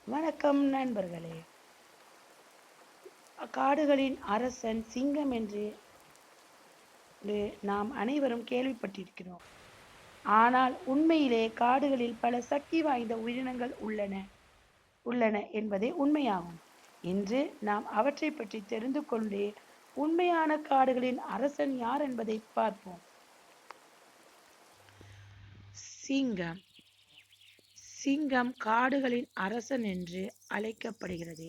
வணக்கம் நண்பர்களே. காடுகளின் அரசன் சிங்கம் என்று நாம் அனைவரும் கேள்விப்பட்டிருக்கிறோம். ஆனால் உண்மையிலே காடுகளில் பல சக்தி வாய்ந்த உயிரினங்கள் உள்ளன என்பதே உண்மையாகும். இன்று நாம் அவற்றைப் பற்றி தெரிந்து கொண்டே உண்மையான காடுகளின் அரசன் யார் என்பதை பார்ப்போம். சிங்கம். சிங்கம் காடுகளின் அரசன் என்று அழைக்கப்படுகிறது.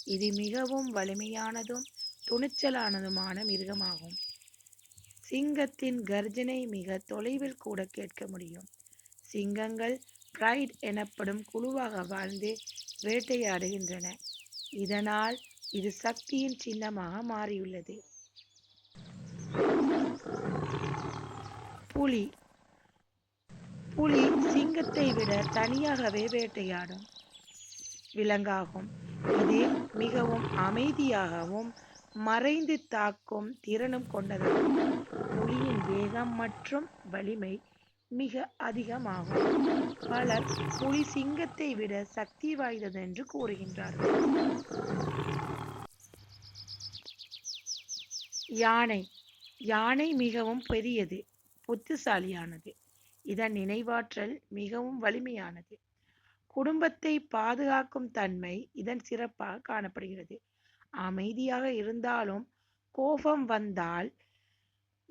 இது மிகவும் வலிமையானதும் துணிச்சலானதுமான மிருகமாகும். சிங்கத்தின் கர்ஜனை மிக தொலைவில் கூட கேட்க முடியும். சிங்கங்கள் பிரைட் எனப்படும் குழுவாக வாழ்ந்து வேட்டையாடுகின்றன. இதனால் இது சக்தியின் சின்னமாக மாறியுள்ளது. புலி. புலி சிங்கத்தை விட தனியாகவே வேட்டையாடும் விலங்காகும். இது மிகவும் அமைதியாகவும் மறைந்து தாக்கும் திறனும் கொண்டதாகும். புலியின் வேகம் மற்றும் வலிமை மிக அதிகமாகும். பலர் புலி சிங்கத்தை விட சக்தி வாய்ந்தது என்று கூறுகின்றார்கள். யானை. யானை மிகவும் பெரியது, புத்திசாலியானது. இதன் நினைவாற்றல் மிகவும் வலிமையானது. குடும்பத்தை பாதுகாக்கும் தன்மை இதன் சிறப்பாக காணப்படுகிறது. அமைதியாக இருந்தாலும் கோபம் வந்தால்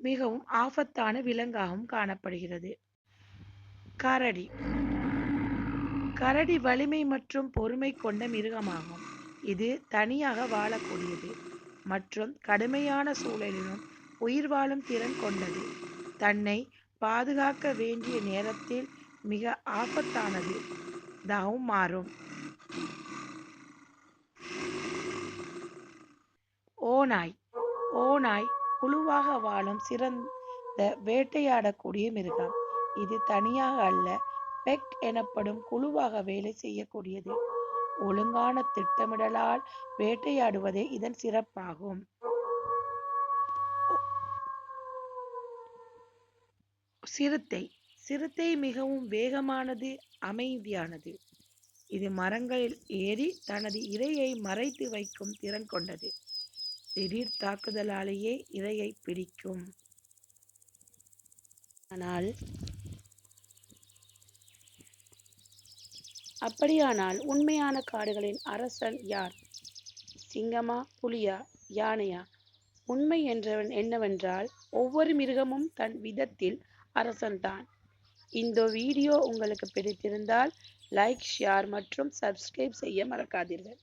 மிகவும் ஆபத்தான விலங்காகவும் காணப்படுகிறது. கரடி. கரடி வலிமை மற்றும் பொறுமை கொண்ட மிருகமாகும். இது தனியாக வாழக்கூடியது மற்றும் கடுமையான சூழலிலும் உயிர் வாழும் திறன் கொண்டது. தன்னை பாதுகாக்க வேண்டிய நேரத்தில் மிக ஆபத்தானது மாறும். ஓநாய். ஓநாய் குழுவாக வாழும் சிறந்த வேட்டையாடக்கூடிய மிருகம். இது தனியாக அல்ல, பெக் எனப்படும் குழுவாக வேலை செய்யக்கூடியது. ஒழுங்கான திட்டமிடலால் வேட்டையாடுவதே இதன் சிறப்பாகும். சிறுத்தை. சிறுத்தை மிகவும் வேகமானது, அமைதியானது. இது மரங்களில் ஏறி தனது இரையை மறைத்து வைக்கும் திறன் கொண்டது. திடீர் தாக்குதலாலேயே இரையை பிடிக்கும். அப்படியானால் உண்மையான காடுகளின் அரசன் யார்? சிங்கமா, புலியா, யானையா? உண்மை என்னவென்றால் ஒவ்வொரு மிருகமும் தன் விதத்தில் அரசன்தான். இந்த வீடியோ உங்களுக்கு பிடித்திருந்தால் லைக், ஷேர் மற்றும் சப்ஸ்கிரைப் செய்ய மறக்காதீர்கள்.